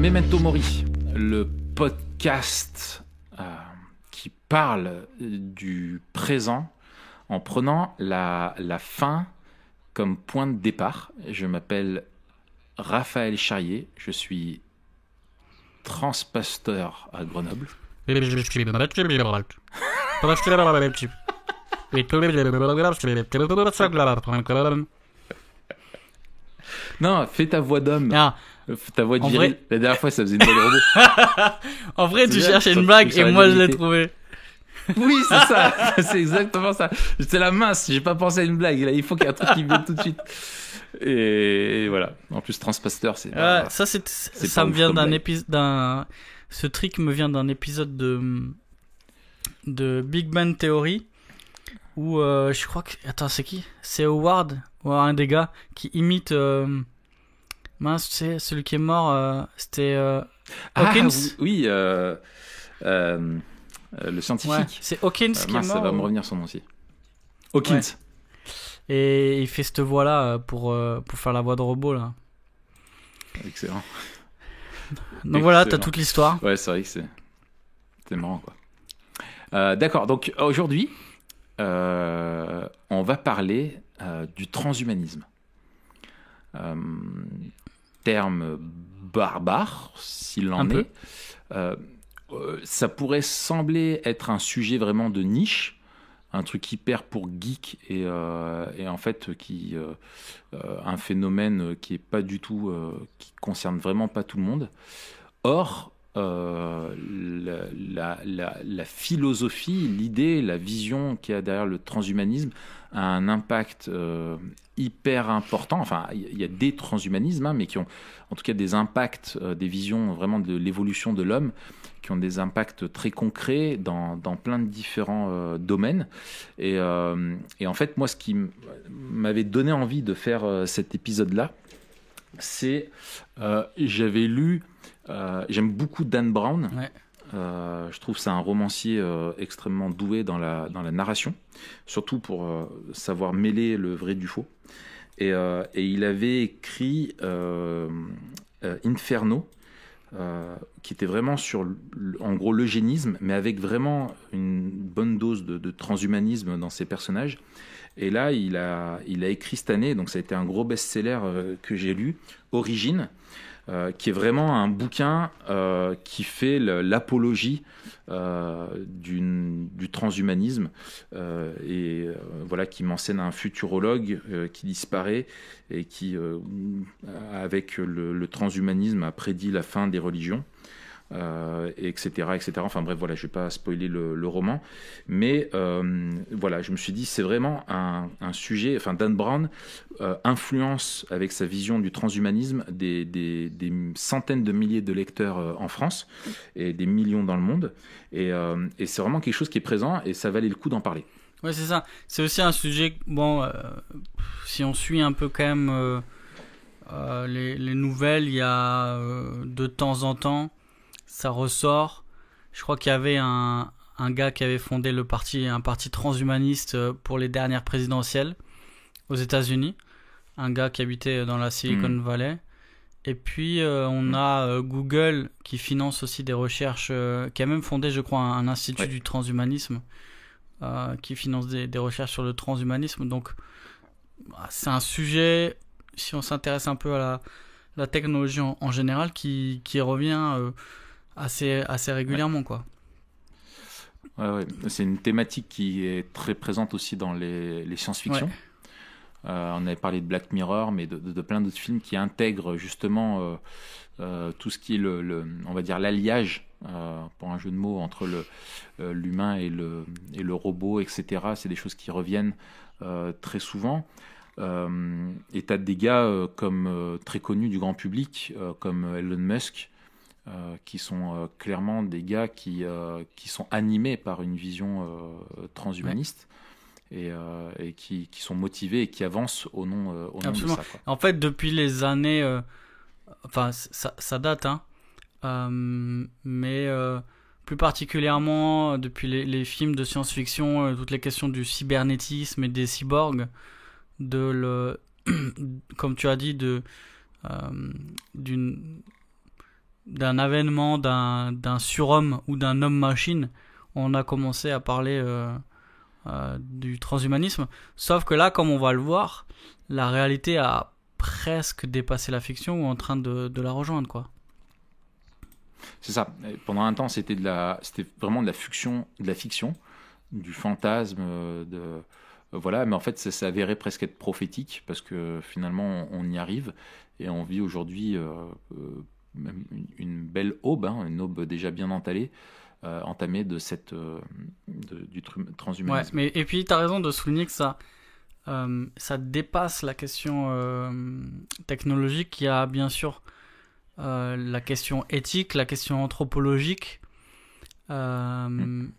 Memento Mori, le podcast qui parle du présent en prenant la fin comme point de départ. Je m'appelle Raphaël Charrier, je suis transpasteur à Grenoble. Non, fais ta voix d'homme. Ah. Ta voix de viril. La dernière fois, ça faisait une voix de robot. En vrai, tu cherchais une blague et moi, je l'ai trouvée. Oui, c'est ça. C'est exactement ça. J'étais la mince, j'ai pas pensé à une blague. Là, il faut qu'il y ait un truc qui vienne tout de suite. Et voilà. En plus, transpasteur, c'est. Ça me vient d'un épisode. Ce trick me vient d'un épisode de Big Bang Theory où je crois que. Attends, c'est qui? C'est Howard, ou un des gars qui imite. Mince, tu sais, celui qui est mort, c'était Hawkins. Oui, le scientifique. Ouais, c'est Hawkins qui est mort. Ça va me revenir son nom aussi. Hawkins. Ouais. Et il fait cette voix-là pour faire la voix de robot, là. Excellent. Donc voilà, t'as toute l'histoire. Ouais, c'est vrai que c'est marrant, quoi. D'accord, donc aujourd'hui, on va parler du transhumanisme. Terme barbare, s'il en est. Ça pourrait sembler être un sujet vraiment de niche, un truc hyper pour geek et en fait un phénomène qui est pas du tout, qui concerne vraiment pas tout le monde. Or, la philosophie, l'idée, la vision qu'il y a derrière le transhumanisme a un impact hyper important. Enfin, il y a des transhumanismes, mais qui ont en tout cas des impacts, des visions vraiment de l'évolution de l'homme, qui ont des impacts très concrets dans plein de différents domaines. Et en fait, moi, ce qui m'avait donné envie de faire cet épisode-là, c'est j'avais lu, j'aime beaucoup Dan Brown. Ouais. Je trouve que c'est un romancier extrêmement doué dans la narration, surtout pour savoir mêler le vrai du faux. Et il avait écrit Inferno, qui était vraiment sur, en gros, l'eugénisme, mais avec vraiment une bonne dose de transhumanisme dans ses personnages. Et là, il a écrit cette année, donc ça a été un gros best-seller que j'ai lu, Origine, qui est vraiment un bouquin qui fait l'apologie du transhumanisme et voilà, qui m'enseigne un futurologue qui disparaît et qui, avec le transhumanisme, a prédit la fin des religions. Etc., etc. Enfin bref, voilà, je vais pas spoiler le roman, mais voilà, je me suis dit c'est vraiment un sujet. Enfin, Dan Brown influence avec sa vision du transhumanisme des centaines de milliers de lecteurs en France et des millions dans le monde, et c'est vraiment quelque chose qui est présent et ça valait le coup d'en parler. Ouais, c'est ça. C'est aussi un sujet. Bon, si on suit un peu quand même les nouvelles, il y a de temps en temps. Ça ressort. Je crois qu'il y avait un gars qui avait fondé un parti transhumaniste pour les dernières présidentielles aux États-Unis. Un gars qui habitait dans la Silicon Valley. Et puis on a Google qui finance aussi des recherches, qui a même fondé, je crois, un institut du transhumanisme qui finance des recherches sur le transhumanisme. Donc c'est un sujet, si on s'intéresse un peu à la technologie en général, qui revient assez régulièrement, quoi. Ouais. C'est une thématique qui est très présente aussi dans les science-fiction. Ouais. On avait parlé de Black Mirror, mais de plein d'autres films qui intègrent justement tout ce qui est on va dire l'alliage, pour un jeu de mots, entre l'humain et le robot, etc. C'est des choses qui reviennent très souvent. Et t'as des gars comme très connus du grand public, comme Elon Musk, qui sont clairement des gars qui sont animés par une vision transhumaniste. Et qui sont motivés et qui avancent au nom de ça, quoi. En fait, depuis les années, enfin ça date, hein, mais plus particulièrement depuis les films de science-fiction, toutes les questions du cybernétisme et des cyborgs, comme tu as dit, d'une d'un avènement d'un surhomme ou d'un homme-machine, on a commencé à parler du transhumanisme. Sauf que là, comme on va le voir, la réalité a presque dépassé la fiction ou est en train de la rejoindre, quoi. C'est ça. Et pendant un temps, c'était vraiment de la fiction, du fantasme, voilà. Mais en fait, ça s'avérait presque être prophétique parce que finalement, on y arrive et on vit aujourd'hui même une belle aube, hein, une aube déjà bien entamée du transhumanisme. Ouais, et puis tu as raison de souligner que ça dépasse la question technologique. Il y a bien sûr la question éthique, la question anthropologique et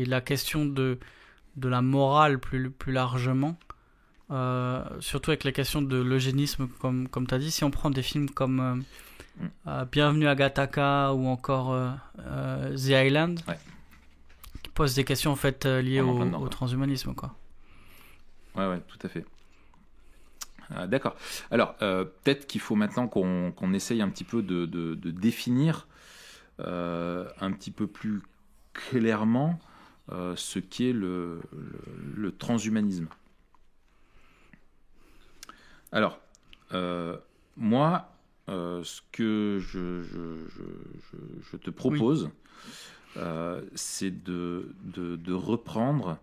la question de la morale plus largement. Surtout avec la question de l'eugénisme, comme tu as dit. Si on prend des films comme Bienvenue à Gattaca ou encore The Island, qui posent des questions en fait liées au transhumanisme, quoi. Ouais, tout à fait. D'accord. Alors, peut-être qu'il faut maintenant qu'on essaye un petit peu de définir un petit peu plus clairement ce qu'est le transhumanisme. Alors, moi, ce que je te propose, c'est de reprendre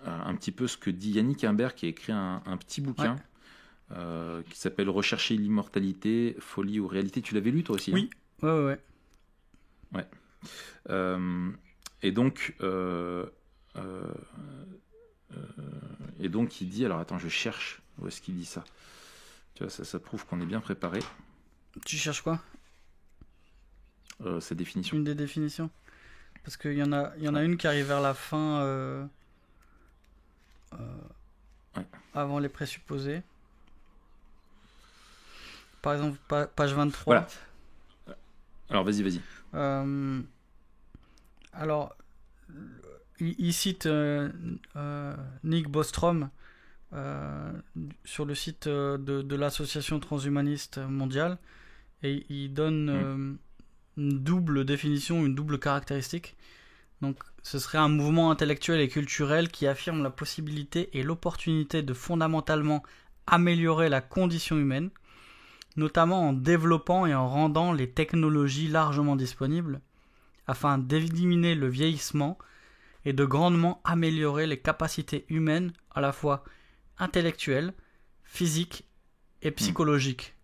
un petit peu ce que dit Yannick Imbert, qui a écrit un petit bouquin qui s'appelle Rechercher l'immortalité, folie ou réalité. Tu l'avais lu toi aussi? Oui, hein? Ouais. Et donc il dit, alors attends, je cherche où est-ce qu'il dit ça. Tu vois, ça prouve qu'on est bien préparé. Tu cherches quoi? Sa définition. Une des définitions. Parce qu'il y en a une qui arrive vers la fin, avant les présupposés. Par exemple, page 23. Voilà. Alors vas-y. Alors, il cite Nick Bostrom sur le site de l'association transhumaniste mondiale, et il donne une double définition, une double caractéristique. Donc, ce serait un mouvement intellectuel et culturel qui affirme la possibilité et l'opportunité de fondamentalement améliorer la condition humaine, notamment en développant et en rendant les technologies largement disponibles, afin d'éliminer le vieillissement et de grandement améliorer les capacités humaines à la fois intellectuelles, physiques et psychologiques.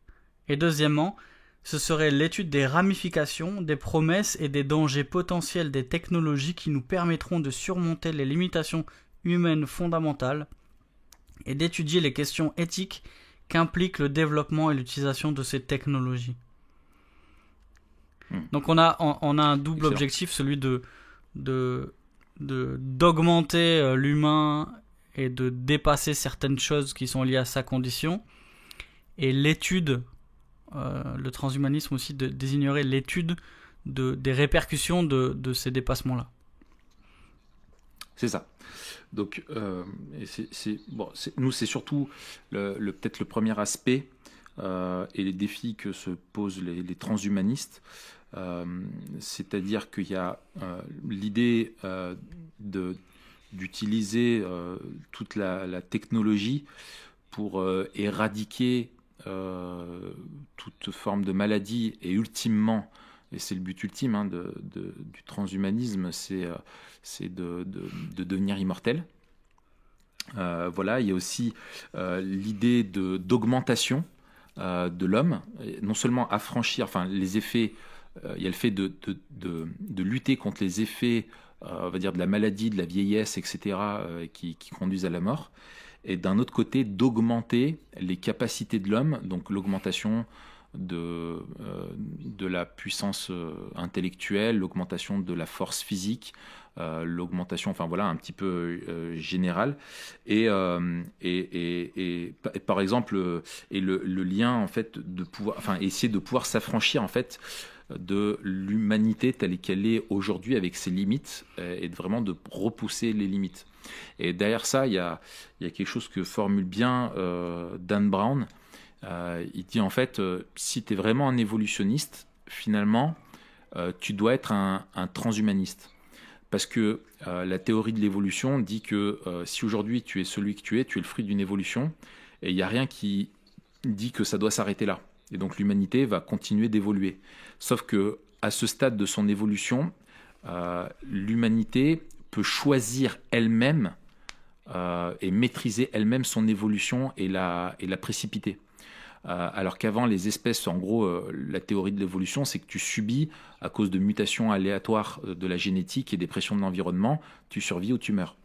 Et deuxièmement, ce serait l'étude des ramifications, des promesses et des dangers potentiels des technologies qui nous permettront de surmonter les limitations humaines fondamentales et d'étudier les questions éthiques qu'implique le développement et l'utilisation de ces technologies. Donc on a un double Excellent. objectif, celui d'augmenter l'humain et de dépasser certaines choses qui sont liées à sa condition, et l'étude, le transhumanisme aussi, de désignerait l'étude des répercussions de ces dépassements-là. C'est ça. Donc, nous, c'est surtout peut-être le premier aspect et les défis que se posent les transhumanistes. C'est-à-dire qu'il y a l'idée d'utiliser toute la technologie pour éradiquer toute forme de maladie, et ultimement, et c'est le but ultime du transhumanisme, c'est de devenir immortel. Voilà, il y a aussi l'idée d'augmentation de l'homme, non seulement affranchir, enfin les effets, il y a le fait de lutter contre les effets, on va dire, de la maladie, de la vieillesse, etc., qui conduisent à la mort, et d'un autre côté d'augmenter les capacités de l'homme, donc l'augmentation de la puissance intellectuelle, l'augmentation de la force physique, l'augmentation, enfin voilà, un petit peu générale, et par exemple, et le lien en fait de pouvoir, enfin essayer de pouvoir s'affranchir en fait de l'humanité telle qu'elle est aujourd'hui avec ses limites, et vraiment de repousser les limites. Et derrière ça, il y a quelque chose que formule bien Dan Brown, Il dit en fait, si tu es vraiment un évolutionniste, finalement, tu dois être un transhumaniste. Parce que la théorie de l'évolution dit que si aujourd'hui tu es celui que tu es le fruit d'une évolution, et il n'y a rien qui dit que ça doit s'arrêter là. Et donc l'humanité va continuer d'évoluer. Sauf que à ce stade de son évolution, l'humanité peut choisir elle-même et maîtriser elle-même son évolution et la précipiter. Alors qu'avant, les espèces, en gros, la théorie de l'évolution, c'est que tu subis, à cause de mutations aléatoires de la génétique et des pressions de l'environnement, tu survis ou tu meurs.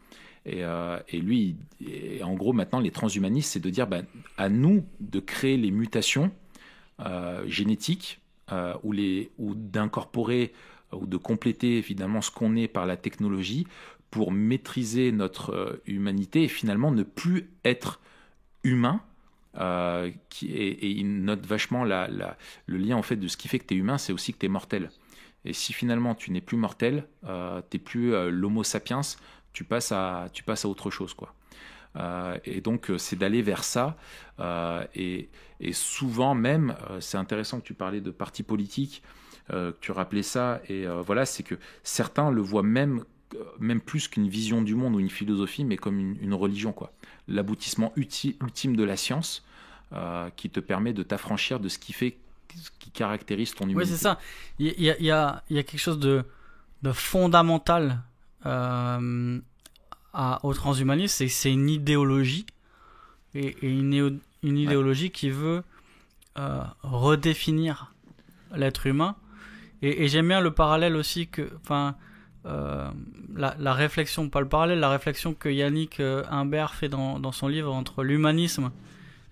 Et lui, en gros, maintenant, les transhumanistes, c'est de dire, à nous de créer les mutations génétiques ou d'incorporer ou de compléter évidemment ce qu'on est par la technologie pour maîtriser notre humanité et finalement ne plus être humain. Et il note vachement le lien en fait de ce qui fait que tu es humain, c'est aussi que tu es mortel. Et si finalement tu n'es plus mortel, tu n'es plus l'homo sapiens, tu passes à autre chose, quoi. Et donc c'est d'aller vers ça. Et souvent même, c'est intéressant que tu parlais de partis politiques, que tu rappelais ça. Et voilà, c'est que certains le voient même plus qu'une vision du monde ou une philosophie, mais comme une religion, quoi. L'aboutissement ultime de la science qui te permet de t'affranchir de ce qui caractérise ton humanité. Oui, c'est ça. Il y a quelque chose de fondamental au transhumanisme, c'est une idéologie et une idéologie qui veut redéfinir l'être humain. Et j'aime bien le parallèle aussi la réflexion, pas le parallèle, la réflexion que Yannick Humbert fait dans son livre entre l'humanisme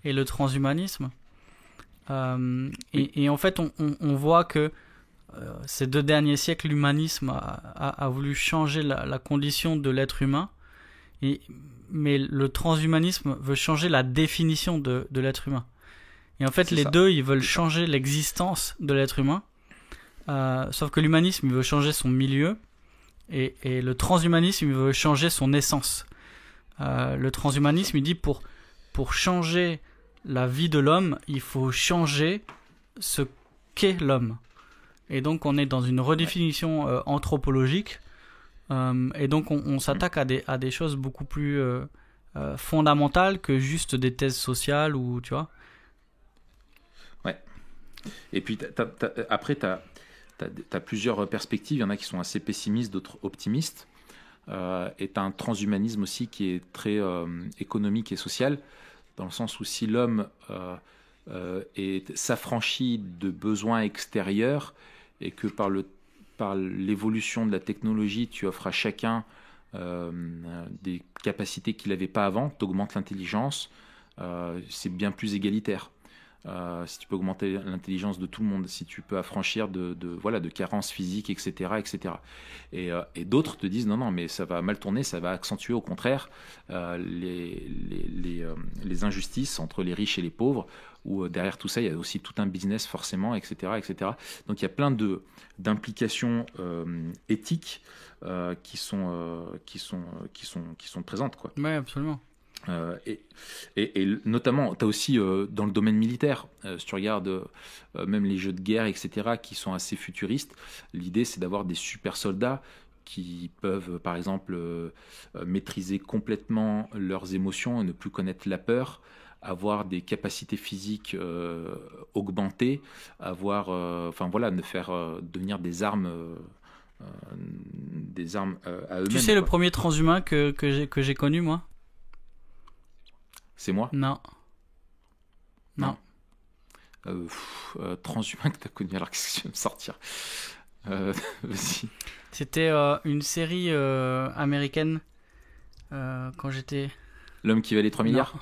et le transhumanisme. Et en fait, on voit que ces 2 derniers siècles, l'humanisme a voulu changer la condition de l'être humain, mais le transhumanisme veut changer la définition de l'être humain. Et en fait, c'est les ça. Deux, ils veulent changer l'existence de l'être humain, sauf que l'humanisme, il veut changer son milieu, et le transhumanisme, il veut changer son essence. Le transhumanisme, il dit pour changer la vie de l'homme, il faut changer ce qu'est l'homme. Et donc on est dans une redéfinition anthropologique, et donc on s'attaque à des choses beaucoup plus fondamentales que juste des thèses sociales, ou tu vois. Ouais. Et puis après t'as plusieurs perspectives. Il y en a qui sont assez pessimistes, d'autres optimistes. Et t'as un transhumanisme aussi qui est très économique et social, dans le sens où si l'homme s'affranchit de besoins extérieurs et que par l'évolution de la technologie, tu offres à chacun des capacités qu'il n'avait pas avant, tu augmentes l'intelligence, c'est bien plus égalitaire. Si tu peux augmenter l'intelligence de tout le monde, si tu peux affranchir de carences physiques, etc. etc. Et d'autres te disent non, mais ça va mal tourner, ça va accentuer au contraire les injustices entre les riches et les pauvres, où derrière tout ça, il y a aussi tout un business forcément, etc. etc. Donc il y a plein d'implications éthiques qui sont présentes, quoi. Ouais, absolument. Et notamment, tu as aussi dans le domaine militaire, si tu regardes même les jeux de guerre, etc., qui sont assez futuristes, l'idée c'est d'avoir des super soldats qui peuvent, par exemple, maîtriser complètement leurs émotions et ne plus connaître la peur, avoir des capacités physiques augmentées, ne faire devenir des armes à eux-mêmes. Tu sais, le premier transhumain que j'ai connu, moi? C'est moi? Non. Transhumain que t'as connu, alors qu'est-ce que tu vas me sortir? Vas-y. C'était une série américaine quand j'étais... L'homme qui valait 3 milliards? Non.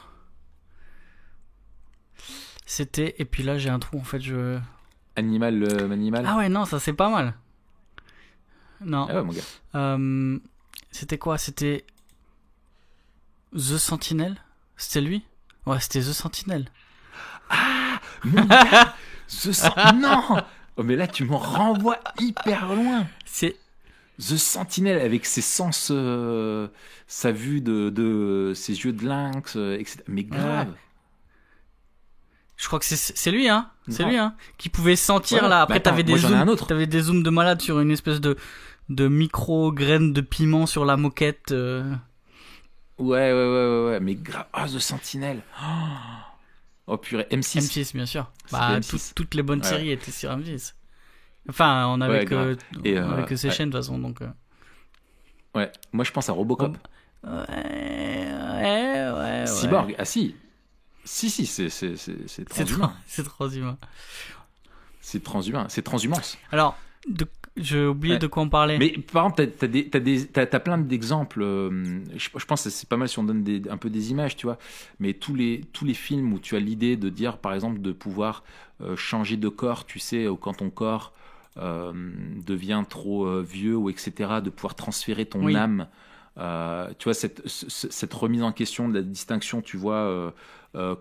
C'était... Et puis là, j'ai un trou, en fait, Animal. Ah ouais, non, ça c'est pas mal. Non. Ah ouais, mon gars. C'était quoi? C'était... The Sentinel? C'était lui? Ouais, c'était The Sentinel. Ah, mon gars. Non. Oh, mais là, tu me renvoies hyper loin. C'est The Sentinel avec ses sens, sa vue de ses yeux de lynx, etc. Mais grave. Je crois que c'est lui, hein. C'est Non. lui, hein. Qui pouvait sentir, Ouais. là. Après, Bah, attends, t'avais moi, j'en ai un autre. t'avais des zooms de malade sur une espèce de micro-graines de piment sur la moquette. Ouais. Mais The Sentinelle. Oh purée, M6. M6, bien sûr. C'était Bah, M6. toutes les bonnes Ouais. séries étaient sur M6. Enfin, on avait Ouais, grave. Et, on avait que ces ouais. chaînes, de toute façon, donc... Ouais, moi je pense à Robocop. Ouais. Cyborg, ah si. Si, c'est transhumain. C'est transhumain. C'est transhumain, c'est transhumance. Alors, j'ai oublié Ouais. de quoi on parlait. Mais par exemple, t'as plein d'exemples. Je pense que c'est pas mal si on donne un peu des images, tu vois. Mais tous les films où tu as l'idée de dire, par exemple, de pouvoir changer de corps, tu sais, ou quand ton corps devient trop vieux, ou etc., de pouvoir transférer ton Oui. âme. Tu vois, cette remise en question de la distinction, tu vois,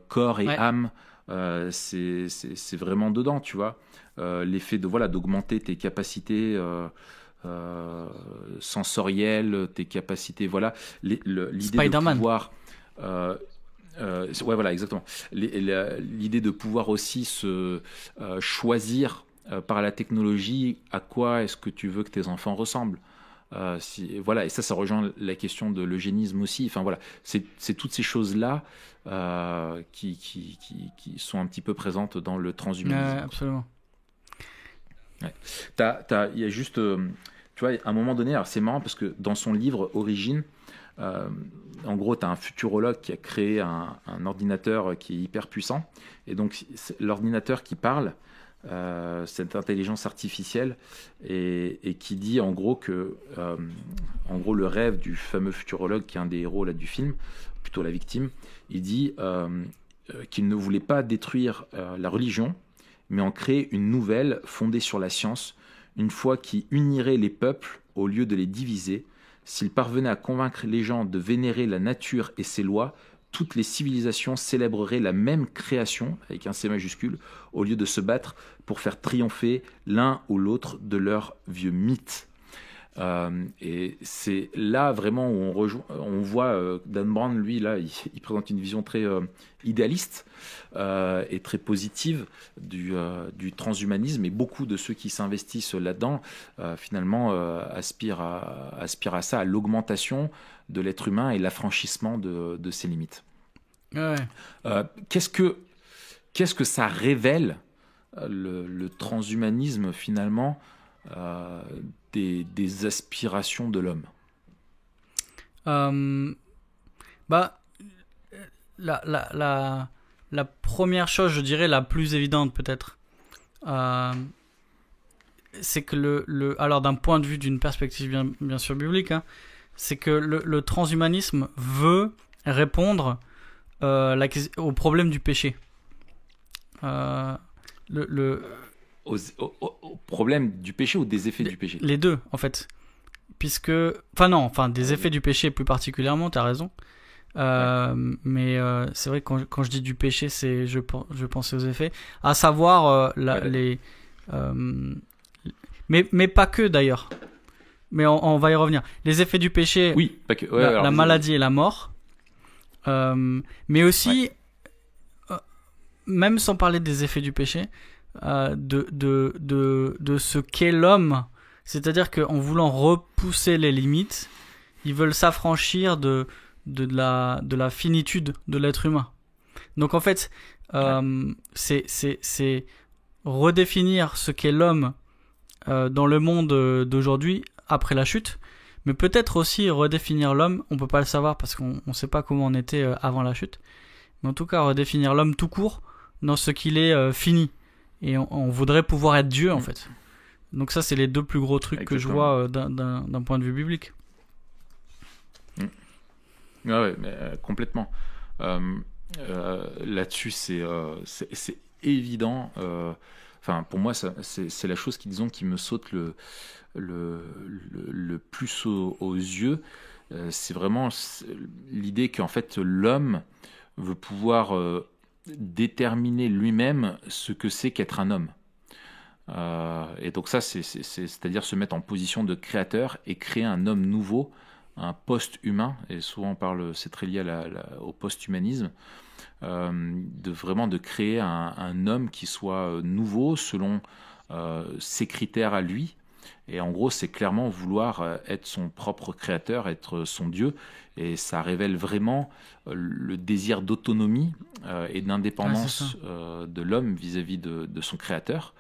corps et Ouais. âme, c'est vraiment dedans, tu vois. L'effet de d'augmenter tes capacités sensorielles, tes capacités, l'idée de Spider-Man. pouvoir ouais, voilà, exactement. L'idée de pouvoir aussi se choisir par la technologie à quoi est-ce que tu veux que tes enfants ressemblent. Et ça rejoint la question de l'eugénisme aussi. Enfin voilà, c'est toutes ces choses-là qui sont un petit peu présentes dans le transhumanisme. Absolument. Ouais. Il y a juste, tu vois, à un moment donné, alors c'est marrant parce que dans son livre Origine, en gros, tu as un futurologue qui a créé un ordinateur qui est hyper puissant. Et donc, l'ordinateur qui parle, cette intelligence artificielle, et qui dit en gros que le rêve du fameux futurologue, qui est un des héros là, du film, plutôt la victime, il dit qu'il ne voulait pas détruire la religion, mais en créer une nouvelle fondée sur la science, une foi qui unirait les peuples au lieu de les diviser. S'il parvenait à convaincre les gens de vénérer la nature et ses lois, toutes les civilisations célébreraient la même création, avec un C majuscule, au lieu de se battre pour faire triompher l'un ou l'autre de leurs vieux mythes. Et c'est là vraiment où on voit Dan Brown, lui, là, il présente une vision très idéaliste et très positive du transhumanisme, et beaucoup de ceux qui s'investissent là-dedans finalement aspirent à ça, à l'augmentation de l'être humain et l'affranchissement de ses limites. Ouais. Qu'est-ce que ça révèle, le transhumanisme finalement, des aspirations de l'homme? La première chose, je dirais la plus évidente peut-être, c'est que alors d'un point de vue d'une perspective bien sûr biblique, hein, c'est que le transhumanisme veut répondre au problème du péché. Au problème du péché ou des effets du péché? Les deux, en fait. Des effets du péché plus particulièrement, t'as raison. Mais c'est vrai que quand je dis du péché, je pensais aux effets. À savoir, mais pas que d'ailleurs. Mais on va y revenir. Les effets du péché, oui, pas que, la maladie et la mort. Mais aussi, même sans parler des effets du péché, de ce qu'est l'homme, c'est-à-dire qu'en voulant repousser les limites, ils veulent s'affranchir de la finitude de l'être humain. Donc en fait, c'est redéfinir ce qu'est l'homme dans le monde d'aujourd'hui après la chute, mais peut-être aussi redéfinir l'homme, on peut pas le savoir parce qu'on sait pas comment on était avant la chute, mais en tout cas redéfinir l'homme tout court dans ce qu'il est fini. Et on voudrait pouvoir être Dieu, en fait. Donc ça, c'est les deux plus gros trucs que je vois d'un point de vue biblique. Ouais, mais, complètement. Là-dessus, c'est évident. Enfin, pour moi, c'est la chose qui me saute le plus aux yeux. C'est vraiment l'idée qu'en fait, l'homme veut pouvoir déterminer lui-même ce que c'est qu'être un homme. Et donc ça, c'est-à-dire se mettre en position de créateur et créer un homme nouveau un post-humain, et souvent on parle, c'est très lié au post-humanisme, de créer un homme qui soit nouveau selon ses critères à lui. Et en gros, c'est clairement vouloir être son propre créateur, être son Dieu. Et ça révèle vraiment le désir d'autonomie et d'indépendance de l'homme vis-à-vis de son créateur.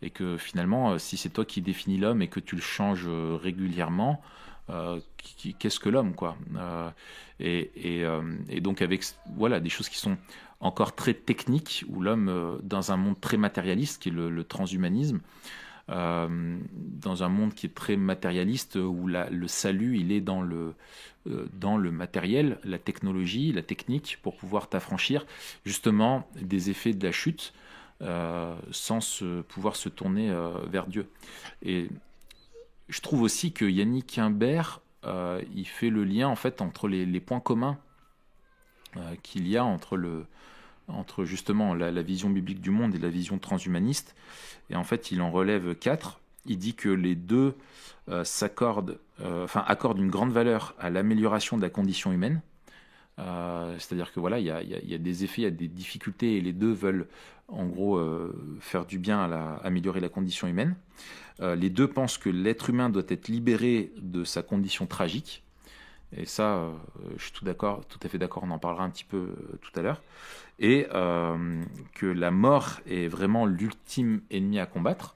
Et que finalement, si c'est toi qui définis l'homme et que tu le changes régulièrement, qu'est-ce que l'homme, quoi. Et donc avec des choses qui sont encore très techniques, où l'homme, dans un monde très matérialiste, qui est le transhumanisme, dans un monde qui est très matérialiste, où le salut, il est dans le matériel, la technologie, la technique, pour pouvoir t'affranchir justement des effets de la chute, sans pouvoir se tourner vers Dieu. Et je trouve aussi que Yannick Imbert, il fait le lien en fait entre les points communs qu'il y a entre justement la vision biblique du monde et la vision transhumaniste. Et en fait, il en relève 4. Il dit que les deux accordent une grande valeur à l'amélioration de la condition humaine. C'est-à-dire que voilà, il y a des effets, il y a des difficultés, et les deux veulent en gros faire du bien améliorer la condition humaine. Les deux pensent que l'être humain doit être libéré de sa condition tragique. Et ça, je suis tout à fait d'accord, on en parlera un petit peu tout à l'heure. Et que la mort est vraiment l'ultime ennemi à combattre.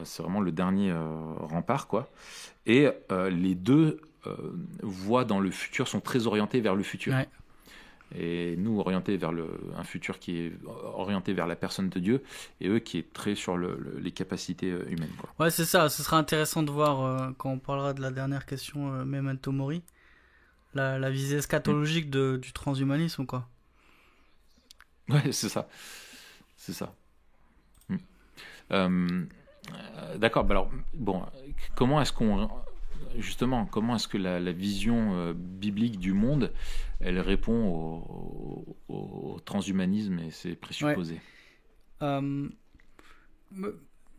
C'est vraiment le dernier rempart, quoi. Et les deux voient dans le futur, sont très orientés vers le futur. Ouais. Et nous, orientés vers un futur qui est orienté vers la personne de Dieu, et eux qui est très sur les capacités humaines, quoi. Ouais, c'est ça. Ce sera intéressant de voir quand on parlera de la dernière question, Memento Mori, la visée eschatologique du transhumanisme, quoi. Ouais, c'est ça. C'est ça. D'accord. Alors, bon, comment est-ce que la vision biblique du monde, elle répond au transhumanisme et ses présupposés?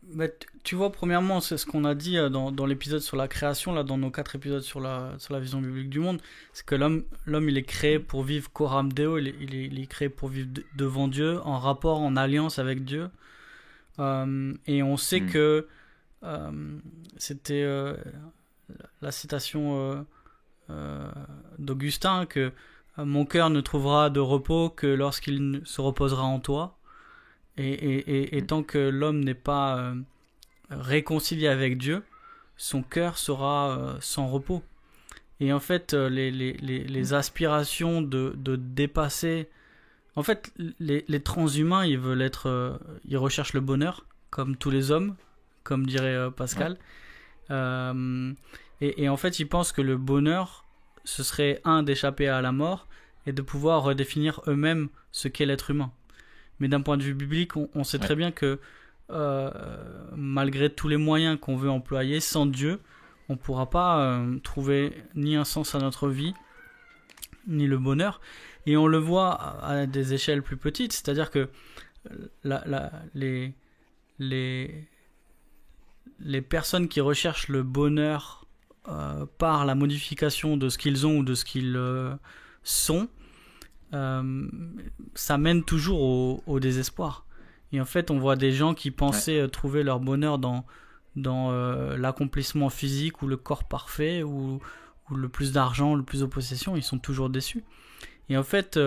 Mais tu vois, premièrement, c'est ce qu'on a dit dans l'épisode sur la création, là, dans nos 4 épisodes sur la vision biblique du monde, c'est que l'homme, il est créé pour vivre coram Deo, il est créé pour vivre devant Dieu, en rapport, en alliance avec Dieu. Et on sait que c'était la citation d'Augustin, que mon cœur ne trouvera de repos que lorsqu'il se reposera en toi. Et tant que l'homme n'est pas réconcilié avec Dieu, son cœur sera sans repos. Et en fait, les aspirations de dépasser... En fait, les transhumains, ils recherchent le bonheur, comme tous les hommes, comme dirait Pascal. Ouais. Et en fait, ils pensent que le bonheur, ce serait d'échapper à la mort et de pouvoir redéfinir eux-mêmes ce qu'est l'être humain. Mais d'un point de vue biblique, on sait très bien que malgré tous les moyens qu'on veut employer, sans Dieu, on ne pourra pas trouver ni un sens à notre vie, ni le bonheur. Et on le voit à des échelles plus petites, c'est-à-dire que les personnes qui recherchent le bonheur par la modification de ce qu'ils ont ou de ce qu'ils sont, ça mène toujours au désespoir. Et en fait, on voit des gens qui pensaient trouver leur bonheur dans l'accomplissement physique ou le corps parfait ou le plus d'argent, le plus de possessions, ils sont toujours déçus. Et en fait,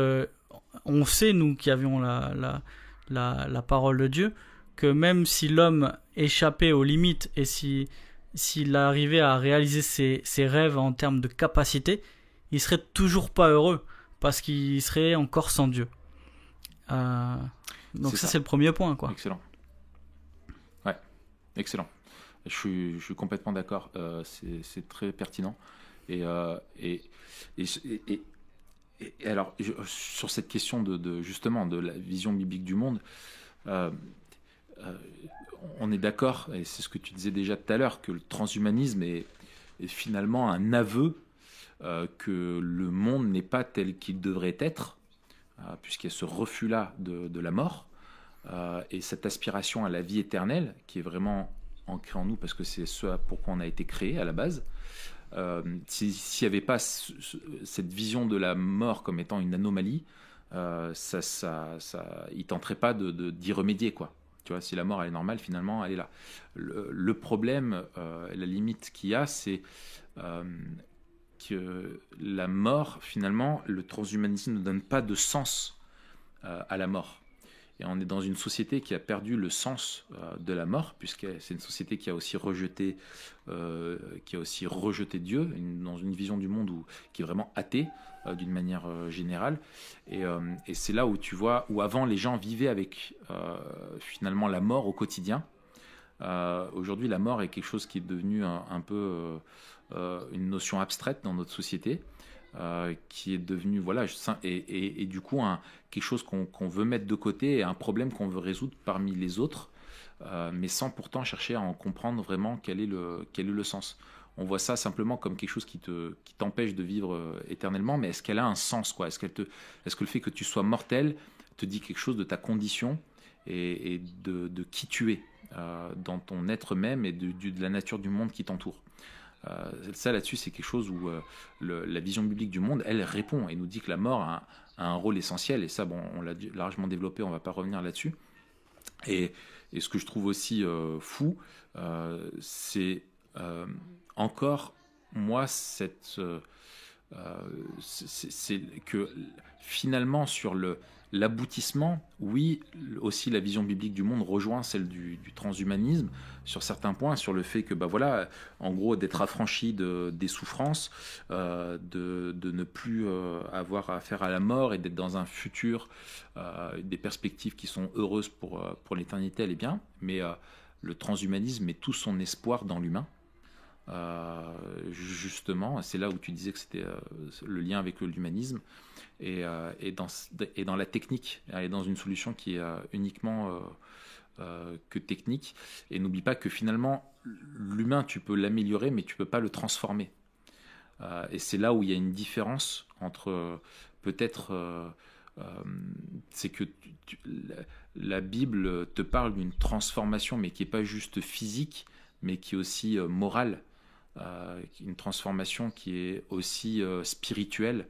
on sait, nous qui avions la parole de Dieu, que même si l'homme échappait aux limites et s'il arrivait à réaliser ses rêves en termes de capacité, il serait toujours pas heureux parce qu'il serait encore sans Dieu. Donc ça, c'est le premier point, quoi. Excellent. Ouais, excellent. Je suis complètement d'accord. C'est très pertinent. Et alors, sur cette question justement de la vision biblique du monde, on est d'accord, et c'est ce que tu disais déjà tout à l'heure, que le transhumanisme est finalement un aveu que le monde n'est pas tel qu'il devrait être, puisqu'il y a ce refus-là de la mort, et cette aspiration à la vie éternelle, qui est vraiment ancrée en nous, parce que c'est ce pourquoi on a été créé à la base. s'il n'y avait pas cette vision de la mort comme étant une anomalie, il tenterait pas d'y remédier, quoi. Tu vois, si la mort elle est normale, finalement, elle est là. Le problème, la limite qu'il y a, c'est que la mort, finalement, le transhumanisme ne donne pas de sens à la mort. Et on est dans une société qui a perdu le sens de la mort, puisque c'est une société qui a aussi rejeté Dieu, dans une vision du monde qui est vraiment athée d'une manière générale. Et c'est là où tu vois, où avant les gens vivaient avec finalement la mort au quotidien. Aujourd'hui, la mort est quelque chose qui est devenu un peu une notion abstraite dans notre société. Qui est devenu et du coup quelque chose qu'on veut mettre de côté et un problème qu'on veut résoudre parmi les autres, mais sans pourtant chercher à en comprendre vraiment quel est le sens. On voit ça simplement comme quelque chose qui t'empêche de vivre éternellement, mais est-ce qu'elle a un sens, quoi? Est-ce que le fait que tu sois mortel te dit quelque chose de ta condition et de qui tu es dans ton être même et de la nature du monde qui t'entoure? Ça là-dessus, c'est quelque chose où la vision biblique du monde, elle répond et nous dit que la mort a un rôle essentiel, et ça, bon, on l'a largement développé, on va pas revenir là-dessus. Et ce que je trouve aussi fou, c'est encore, moi, c'est que finalement sur l'aboutissement, oui, aussi la vision biblique du monde rejoint celle du transhumanisme sur certains points, sur le fait que, en gros, d'être affranchi des souffrances, de ne plus avoir affaire à la mort et d'être dans un futur, des perspectives qui sont heureuses pour l'éternité, elle est bien, mais le transhumanisme met tout son espoir dans l'humain. Justement, c'est là où tu disais que c'était le lien avec l'humanisme et dans la technique, et dans une solution qui est uniquement que technique. Et n'oublie pas que finalement, l'humain, tu peux l'améliorer, mais tu peux pas le transformer. Et c'est là où il y a une différence entre peut-être c'est que la Bible te parle d'une transformation, mais qui est pas juste physique, mais qui est aussi morale. Une transformation qui est aussi spirituelle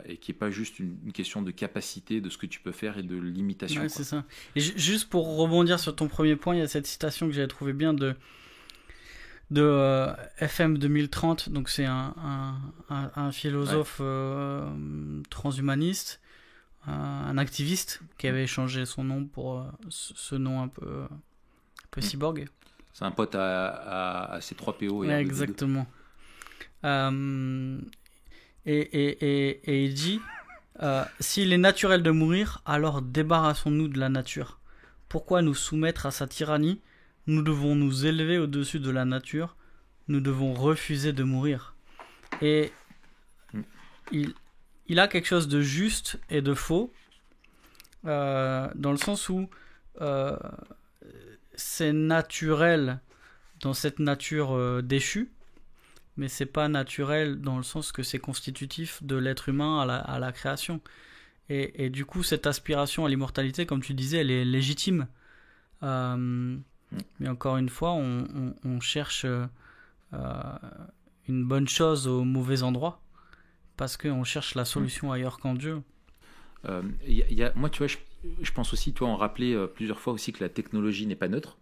et qui n'est pas juste une question de capacité de ce que tu peux faire et de limitation. Ouais, c'est ça. Et juste pour rebondir sur ton premier point, il y a cette citation que j'avais trouvé bien de FM 2030. Donc c'est un philosophe transhumaniste, un activiste qui avait changé son nom pour ce nom un peu cyborg. C'est un pote à C3PO. Ouais, exactement. Et il dit s'il est naturel de mourir, alors débarrassons-nous de la nature. Pourquoi nous soumettre à sa tyrannie? Nous devons nous élever au-dessus de la nature. Nous devons refuser de mourir. Et il a quelque chose de juste et de faux, dans le sens où c'est naturel dans cette nature déchue, mais c'est pas naturel dans le sens que c'est constitutif de l'être humain à la création. Et du coup, cette aspiration à l'immortalité, comme tu disais, elle est légitime. Mais encore une fois, on cherche une bonne chose au mauvais endroit, parce qu'on cherche la solution ailleurs qu'en Dieu. Moi, tu vois, je pense aussi, toi, on rappelait plusieurs fois aussi que la technologie n'est pas neutre.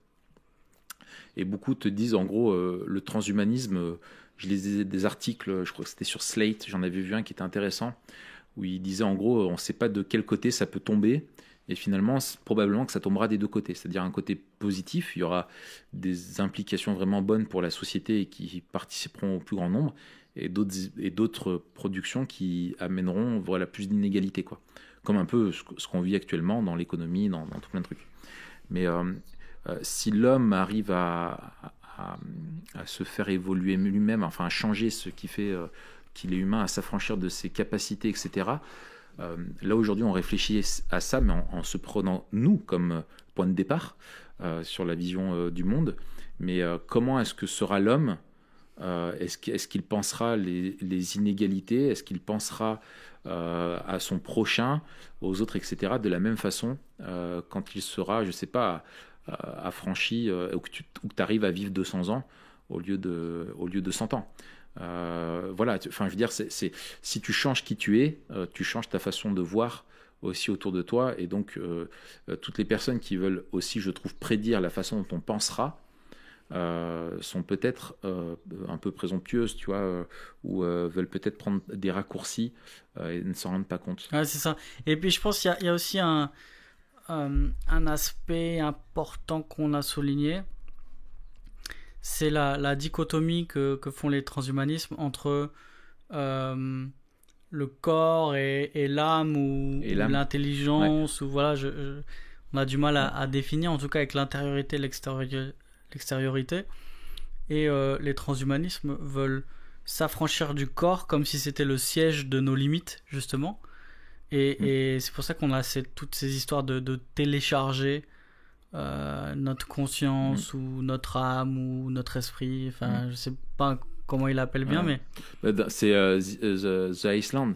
Et beaucoup te disent, en gros, le transhumanisme, je lisais des articles, je crois que c'était sur Slate, j'en avais vu un qui était intéressant, où il disait, en gros, on ne sait pas de quel côté ça peut tomber, et finalement, probablement que ça tombera des deux côtés. C'est-à-dire un côté positif, il y aura des implications vraiment bonnes pour la société et qui participeront au plus grand nombre, et d'autres productions qui amèneront plus d'inégalités, quoi. Comme un peu ce qu'on vit actuellement dans l'économie, dans tout plein de trucs. Mais si l'homme arrive à se faire évoluer lui-même, enfin à changer ce qui fait qu'il est humain, à s'affranchir de ses capacités, etc., là aujourd'hui on réfléchit à ça, mais en se prenant nous comme point de départ sur la vision du monde. Mais comment est-ce que sera l'homme? Est-ce qu'il pensera les inégalités? Est-ce qu'il pensera à son prochain, aux autres, etc. de la même façon quand il sera, je sais pas, affranchi, ou que tu arrives à vivre 200 ans, au lieu de 100 ans. Voilà, enfin, je veux dire, si tu changes qui tu es, tu changes ta façon de voir aussi autour de toi, et donc toutes les personnes qui veulent aussi, je trouve, prédire la façon dont on pensera, sont peut-être un peu présomptueuses, tu vois, ou veulent peut-être prendre des raccourcis et ne s'en rendent pas compte. Ouais, c'est ça. Et puis je pense qu'il y a aussi un aspect important qu'on a souligné, c'est la dichotomie que font les transhumanismes entre le corps et l'âme, ou l'intelligence, ouais. Ou voilà, on a du mal à définir, en tout cas avec l'intériorité et l'extériorité. Et les transhumanismes veulent s'affranchir du corps comme si c'était le siège de nos limites, justement. Et c'est pour ça qu'on a toutes ces histoires de télécharger notre conscience, ou notre âme, ou notre esprit. Enfin, je sais pas comment il l'appelle bien, mais... C'est The Iceland.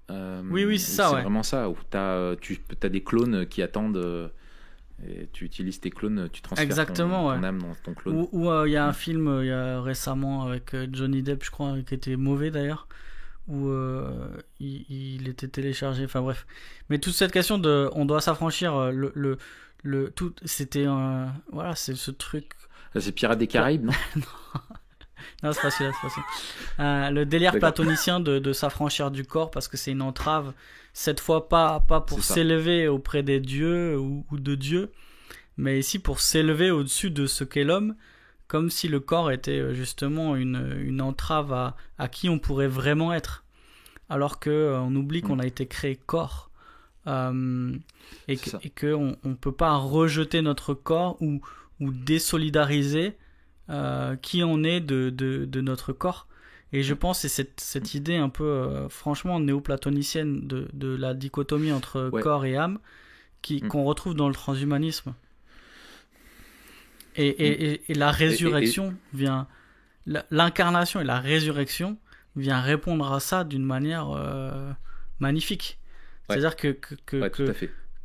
Oui, c'est ça, c'est ouais. Vraiment ça, où tu as des clones qui attendent... Et tu utilises tes clones, tu transfères ton âme dans ton clone. Ou il y a un film il y a récemment avec Johnny Depp, je crois, qui était mauvais d'ailleurs, où il était téléchargé. Enfin bref. Mais toute cette question de, on doit s'affranchir, tout, c'était voilà, c'est ce truc. C'est Pirates des Caraïbes, non? Non, c'est pas celui-là, le délire platonicien de s'affranchir du corps, parce que c'est une entrave, cette fois pas pour s'élever auprès des dieux ou de Dieu, mais ici pour s'élever au-dessus de ce qu'est l'homme, comme si le corps était justement une entrave à qui on pourrait vraiment être, alors qu'on oublie qu'on a été créé corps, et qu'on ne peut pas rejeter notre corps ou désolidariser qui on est de notre corps. Et je pense que c'est cette idée un peu franchement néoplatonicienne de la dichotomie entre corps et âme qu'on retrouve dans le transhumanisme. Et la résurrection vient, l'incarnation et la résurrection vient répondre à ça d'une manière magnifique. C'est-à-dire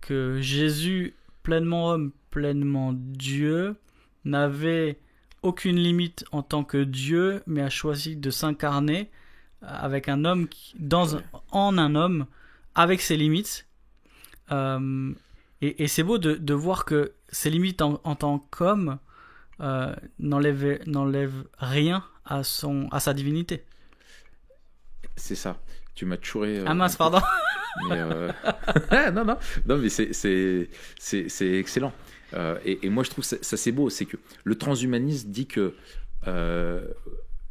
que Jésus, pleinement homme, pleinement Dieu, n'avait aucune limite en tant que Dieu, mais a choisi de s'incarner avec un homme en un homme, avec ses limites. Et c'est beau de voir que ses limites en tant qu'homme n'enlèvent rien à sa divinité. C'est ça. Tu m'as chouré. Ah mince, pardon. Mais non, mais c'est excellent. Et moi je trouve ça c'est beau, c'est que le transhumanisme dit que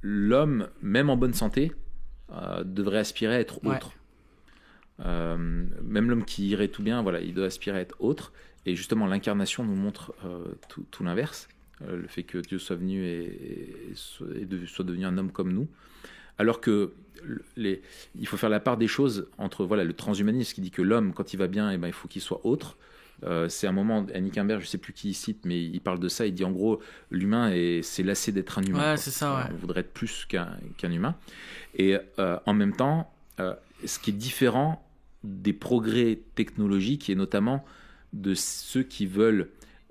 l'homme, même en bonne santé, devrait aspirer à être autre. Même l'homme qui irait tout bien, voilà, il doit aspirer à être autre. Et justement l'incarnation nous montre tout l'inverse, le fait que Dieu soit venu et soit devenu un homme comme nous. Alors que il faut faire la part des choses entre le transhumanisme qui dit que l'homme, quand il va bien, il faut qu'il soit autre. C'est un moment, Annick Imbert, je sais plus qui il cite, mais il parle de ça. Il dit en gros, l'humain s'est lassé d'être un humain. Ouais, c'est ça. On voudrait être plus qu'un humain. Et en même temps, ce qui est différent des progrès technologiques, et notamment de ceux qui veulent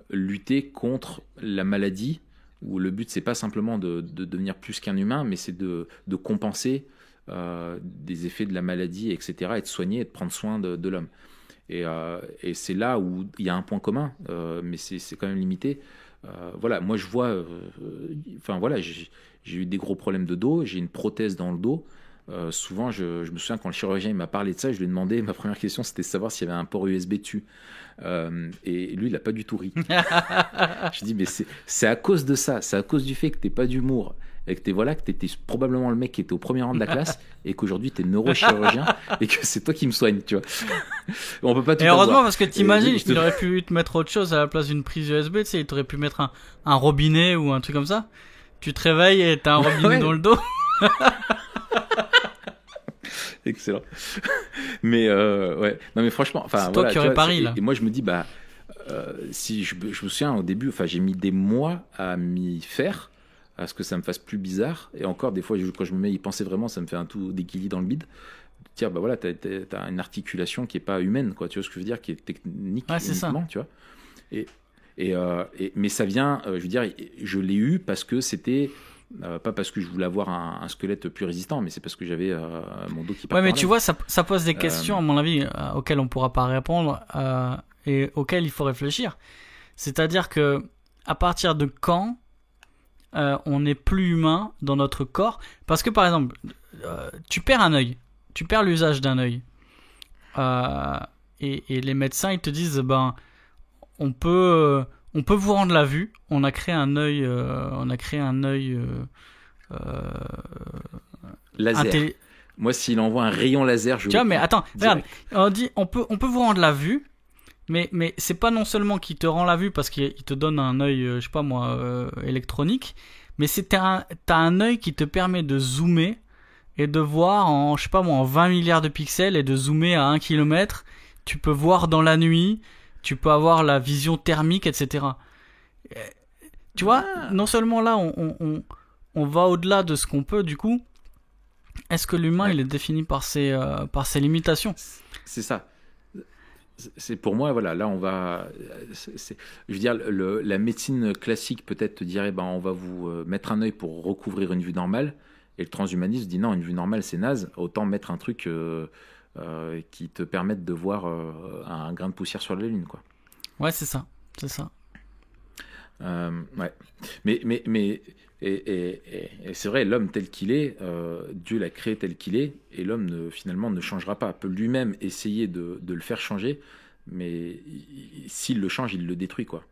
lutter contre la maladie, où le but c'est pas simplement de devenir plus qu'un humain, mais c'est de compenser des effets de la maladie, etc., et de soigner et de prendre soin de l'homme. Et c'est là où il y a un point commun, mais c'est quand même limité. Moi je vois, j'ai eu des gros problèmes de dos, j'ai une prothèse dans le dos. Souvent, je me souviens quand le chirurgien m'a parlé de ça, je lui ai demandé, ma première question c'était de savoir s'il y avait un port USB dessus. Et lui, il n'a pas du tout ri. Je dis, mais c'est à cause de ça, c'est à cause du fait que t'es pas d'humour, et que t'étais probablement le mec qui était au premier rang de la classe, et qu'aujourd'hui t'es neurochirurgien, et que c'est toi qui me soigne, tu vois. On peut pas tout et heureusement, avoir. Parce que t'imagines, il aurait pu te mettre autre chose à la place d'une prise USB, tu sais, il t'aurait pu mettre un robinet ou un truc comme ça. Tu te réveilles et t'as un robinet dans le dos. Excellent. Mais non mais franchement, c'est toi qui aurais pari là. Et moi je me dis si je me souviens au début, j'ai mis des mois à m'y faire, à ce que ça me fasse plus bizarre. Et encore des fois quand je me mets à y penser vraiment, ça me fait un tout déguilis dans le bide. Dire t'as une articulation qui est pas humaine, quoi. Tu vois ce que je veux dire, qui est technique uniquement, tu vois. Mais ça vient, je veux dire, je l'ai eu parce que c'était pas parce que je voulais avoir un squelette plus résistant, mais c'est parce que j'avais mon dos qui partait. Ouais, mais tu vois, ça pose des questions, à mon avis, auxquelles on pourra pas répondre et auxquelles il faut réfléchir. C'est-à-dire que à partir de quand on n'est plus humain dans notre corps? Parce que par exemple, tu perds un œil, tu perds l'usage d'un œil, et les médecins ils te disent on peut vous rendre la vue. On a créé un œil, laser. Moi, s'il envoie un rayon laser, je. Tu vois, mais attends, regarde, on dit on peut vous rendre la vue. Mais c'est pas non seulement qu'il te rend la vue parce qu'il te donne un œil, je sais pas moi, électronique, mais t'as un œil qui te permet de zoomer et de voir en, je sais pas moi, en 20 milliards de pixels et de zoomer à 1 km. Tu peux voir dans la nuit, tu peux avoir la vision thermique, etc. Tu vois, non seulement là, on va au-delà de ce qu'on peut, du coup, est-ce que l'humain, il est défini par ses limitations? C'est ça. C'est pour moi, voilà, là on va, je veux dire, la médecine classique peut-être te dirait, on va vous mettre un œil pour recouvrir une vue normale, et le transhumanisme dit non, une vue normale c'est naze, autant mettre un truc qui te permette de voir un grain de poussière sur la lune, quoi. Ouais, c'est ça. Ouais, mais c'est vrai, l'homme tel qu'il est, Dieu l'a créé tel qu'il est, et l'homme finalement ne changera pas. Peut lui-même essayer de le faire changer, mais s'il le change, il le détruit, quoi.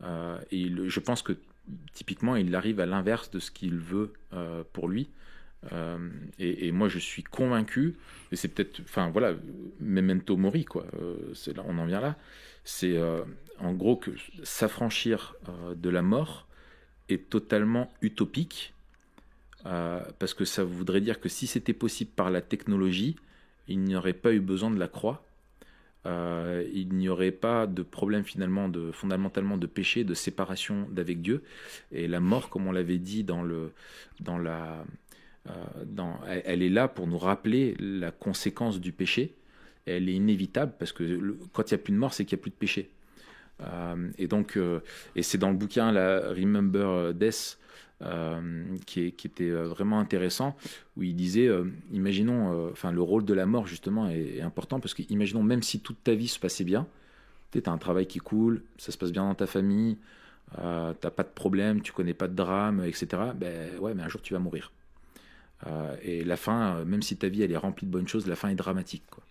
Je pense que typiquement, il arrive à l'inverse de ce qu'il veut pour lui. Et moi, je suis convaincu, et c'est peut-être, enfin voilà, memento mori, quoi. Là, on en vient là. C'est en gros que s'affranchir de la mort est totalement utopique, parce que ça voudrait dire que si c'était possible par la technologie, il n'y aurait pas eu besoin de la croix, il n'y aurait pas de problème fondamentalement de péché, de séparation d'avec Dieu, et la mort, comme on l'avait dit elle est là pour nous rappeler la conséquence du péché. Elle est inévitable parce que quand il n'y a plus de mort, c'est qu'il n'y a plus de péché. Et donc, et c'est dans le bouquin la Remember Death qui était vraiment intéressant, où il disait, imaginons, le rôle de la mort justement est important, parce que imaginons même si toute ta vie se passait bien, tu as un travail qui coule, ça se passe bien dans ta famille, t'as pas de problème, tu connais pas de drame, etc. Ouais, mais un jour tu vas mourir. Et la fin, même si ta vie elle est remplie de bonnes choses, la fin est dramatique, quoi.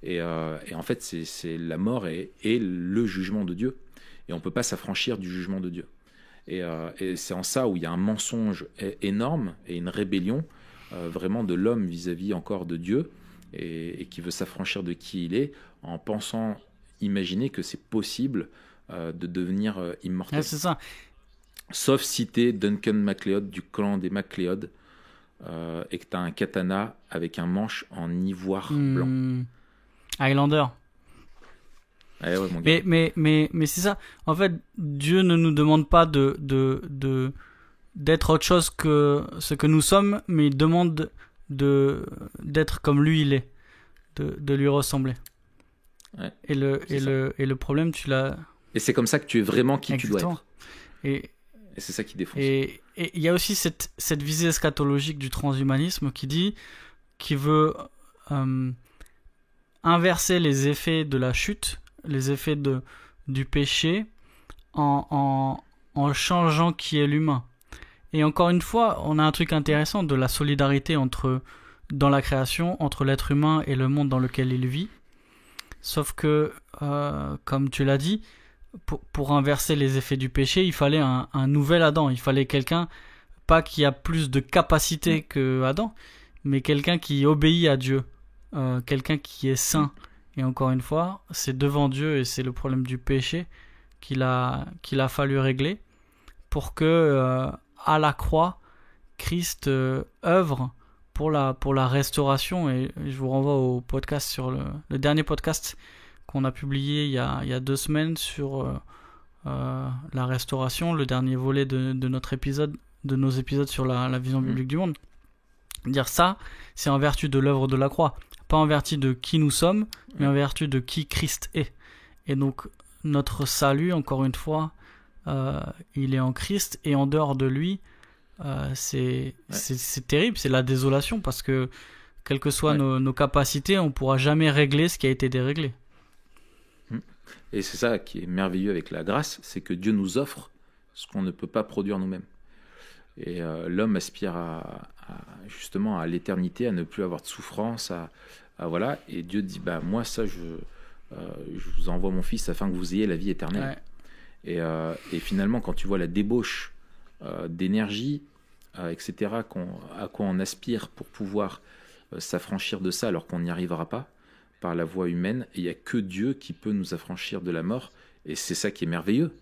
Et en fait, c'est la mort est le jugement de Dieu. Et on ne peut pas s'affranchir du jugement de Dieu. Et c'est en ça où il y a un mensonge énorme et une rébellion vraiment de l'homme vis-à-vis encore de Dieu, et qui veut s'affranchir de qui il est en pensant, imaginer que c'est possible de devenir immortel. Ouais, c'est ça. Sauf si tu es Duncan MacLeod du clan des MacLeod et que tu as un katana avec un manche en ivoire blanc. Highlander. Ouais, mon gars. Mais c'est ça. En fait, Dieu ne nous demande pas d'être autre chose que ce que nous sommes, mais il demande d'être comme lui il est, de lui ressembler. Ouais, et le problème, tu l'as. Et c'est comme ça que tu es vraiment qui Exactement. tu dois être. Et c'est ça qui défonce. Et il y a aussi cette visée eschatologique du transhumanisme qui veut inverser les effets de la chute, les effets du péché, en changeant qui est l'humain. Et encore une fois, on a un truc intéressant de la solidarité dans la création entre l'être humain et le monde dans lequel il vit. Sauf que, comme tu l'as dit, pour inverser les effets du péché, il fallait un nouvel Adam. Il fallait quelqu'un, pas qui a plus de capacité que Adam, mais quelqu'un qui obéit à Dieu. Quelqu'un qui est saint. Et encore une fois, c'est devant Dieu, et c'est le problème du péché qu'il a fallu régler pour que à la croix Christ œuvre pour la restauration. Et je vous renvoie au podcast sur le dernier podcast qu'on a publié il y a 2 semaines sur la restauration, le dernier volet de nos épisodes sur la vision biblique du monde. Dire ça, c'est en vertu de l'œuvre de la croix, pas en vertu de qui nous sommes, mais en vertu de qui Christ est. Et donc, notre salut, encore une fois, il est en Christ, et en dehors de lui, c'est terrible, c'est la désolation, parce que quelles que soient nos capacités, on ne pourra jamais régler ce qui a été déréglé. Et c'est ça qui est merveilleux avec la grâce, c'est que Dieu nous offre ce qu'on ne peut pas produire nous-mêmes. Et l'homme aspire justement à l'éternité, à ne plus avoir de souffrance, voilà. Et Dieu dit, moi ça, je vous envoie mon fils afin que vous ayez la vie éternelle. Et finalement, quand tu vois la débauche d'énergie, etc., à quoi on aspire pour pouvoir s'affranchir de ça alors qu'on n'y arrivera pas par la voie humaine, et il n'y a que Dieu qui peut nous affranchir de la mort. Et c'est ça qui est merveilleux,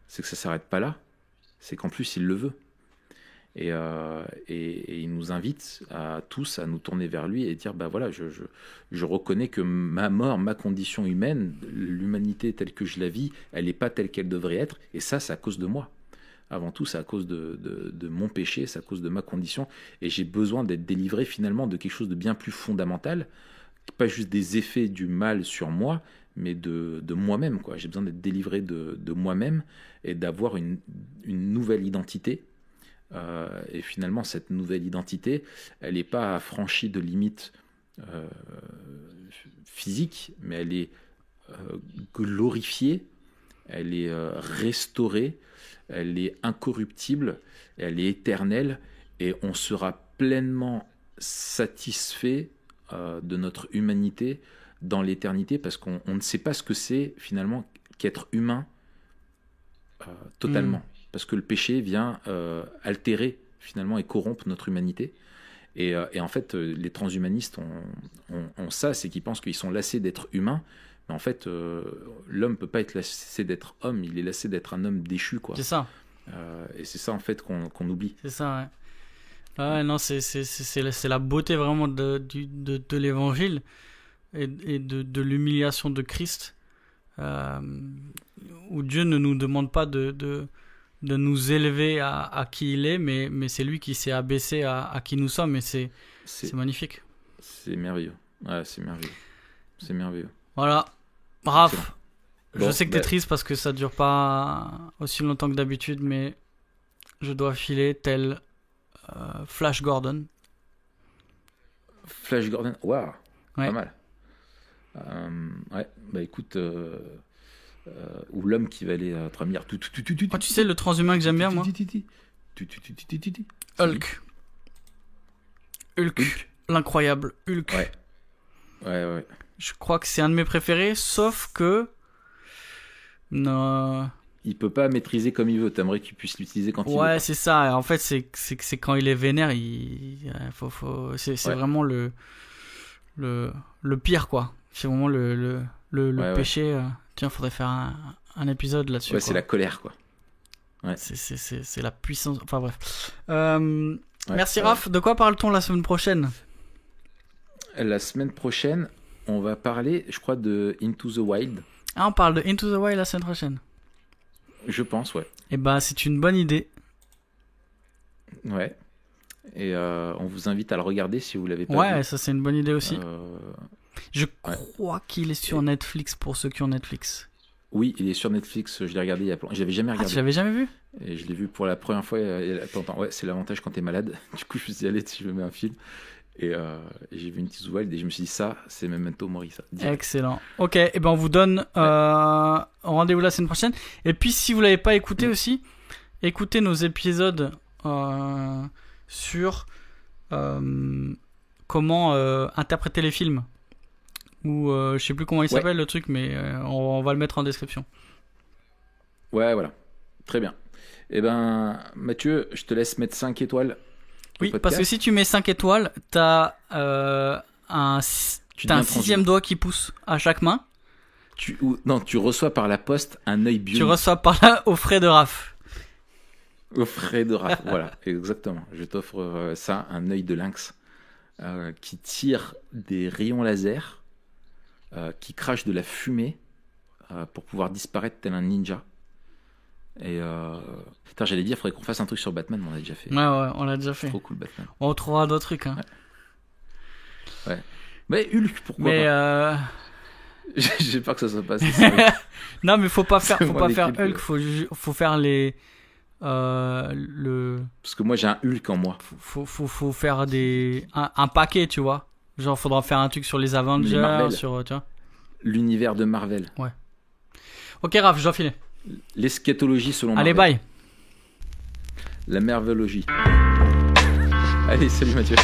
c'est que ça ne s'arrête pas là, c'est qu'en plus il le veut. Et il nous invite à tous à nous tourner vers lui et dire, voilà, je reconnais que ma mort, ma condition humaine, l'humanité telle que je la vis, elle n'est pas telle qu'elle devrait être, et ça, c'est à cause de moi. Avant tout, c'est à cause de mon péché, c'est à cause de ma condition, et j'ai besoin d'être délivré finalement de quelque chose de bien plus fondamental, pas juste des effets du mal sur moi, mais de moi-même, quoi. J'ai besoin d'être délivré de moi-même et d'avoir une nouvelle identité. Et finalement, cette nouvelle identité, elle n'est pas affranchie de limites physiques, mais elle est glorifiée, elle est restaurée, elle est incorruptible, elle est éternelle, et on sera pleinement satisfait de notre humanité dans l'éternité, parce qu'on ne sait pas ce que c'est finalement qu'être humain totalement. Parce que le péché vient altérer finalement et corrompre notre humanité. Et en fait, les transhumanistes ont ça, c'est qu'ils pensent qu'ils sont lassés d'être humains. Mais en fait, l'homme ne peut pas être lassé d'être homme, il est lassé d'être un homme déchu, quoi. C'est ça. Et c'est ça en fait qu'on oublie. C'est ça, ouais. Non, c'est la beauté vraiment de l'évangile et de l'humiliation de Christ, où Dieu ne nous demande pas de nous élever à qui il est, mais c'est lui qui s'est abaissé à qui nous sommes, et c'est magnifique. C'est merveilleux. Ouais, c'est merveilleux. C'est merveilleux. Voilà. Raph, je sais que t'es triste parce que ça dure pas aussi longtemps que d'habitude, mais je dois filer tel Flash Gordon. Flash Gordon, waouh, ouais. Pas mal. Écoute, ou l'homme qui va aller à 3 milliards. Tu sais le transhumain que j'aime bien, moi. Hulk. L'incroyable Hulk. Ouais. Je crois que c'est un de mes préférés, sauf que non. Il peut pas maîtriser comme il veut. T'aimerais qu'il puisse l'utiliser quand il veut. Ouais, c'est ça. En fait, c'est quand il est vénère, c'est vraiment le pire, quoi. C'est vraiment le péché. Tiens, faudrait faire un épisode là-dessus. Ouais, c'est la colère, quoi. Ouais. C'est la puissance. Enfin bref. Merci Raph. De quoi parle-t-on la semaine prochaine ? La semaine prochaine, on va parler, je crois, de Into the Wild. Ah, on parle de Into the Wild la semaine prochaine. Je pense, ouais. Et c'est une bonne idée. Ouais. Et on vous invite à le regarder si vous l'avez pas vu. Ouais, ça c'est une bonne idée aussi. Je crois qu'il est sur Netflix pour ceux qui ont Netflix. Oui, il est sur Netflix. Je l'ai regardé il y a je l'avais jamais regardé. Ah, tu l'avais jamais vu ? Et je l'ai vu pour la première fois. Attends, ouais, c'est l'avantage quand t'es malade. Du coup, je me suis dit, allez, si je me mets un film. Et j'ai vu Into the Wild et je me suis dit, ça, c'est Memento Mori, ça. Direct. Excellent. Ok, et on vous donne rendez-vous la semaine prochaine. Et puis, si vous l'avez pas écouté aussi, écoutez nos épisodes sur comment interpréter les films. Ou je sais plus comment il s'appelle le truc, mais on va le mettre en description. Ouais, voilà. Très bien. Eh ben, Mathieu, je te laisse mettre 5 étoiles. Oui, parce que si tu mets 5 étoiles, t'as un 6e doigt qui pousse à chaque main. Tu reçois par la poste un œil bionique. Tu reçois par là au frais de Raph. Au frais de Raph, voilà, exactement. Je t'offre ça, un œil de lynx qui tire des rayons laser, qui crache de la fumée pour pouvoir disparaître tel un ninja. Et j'allais dire, il faudrait qu'on fasse un truc sur Batman, mais on l'a déjà fait. Ouais, on l'a déjà fait. Trop cool, Batman. On trouvera d'autres trucs. Hein. Ouais. Mais Hulk, pourquoi pas. J'ai peur que ça soit pas assez. Non, mais faut pas faire l'équipe, Hulk, faut faire les. Parce que moi j'ai un Hulk en moi. Faut faire un paquet, tu vois. Genre, faudra faire un truc sur les Avengers, sur. Tu vois. L'univers de Marvel. Ouais. Ok, Raph, je dois filer. L'eschatologie selon Allez, Marvel. bye. La mervelogie. Allez, salut Mathieu.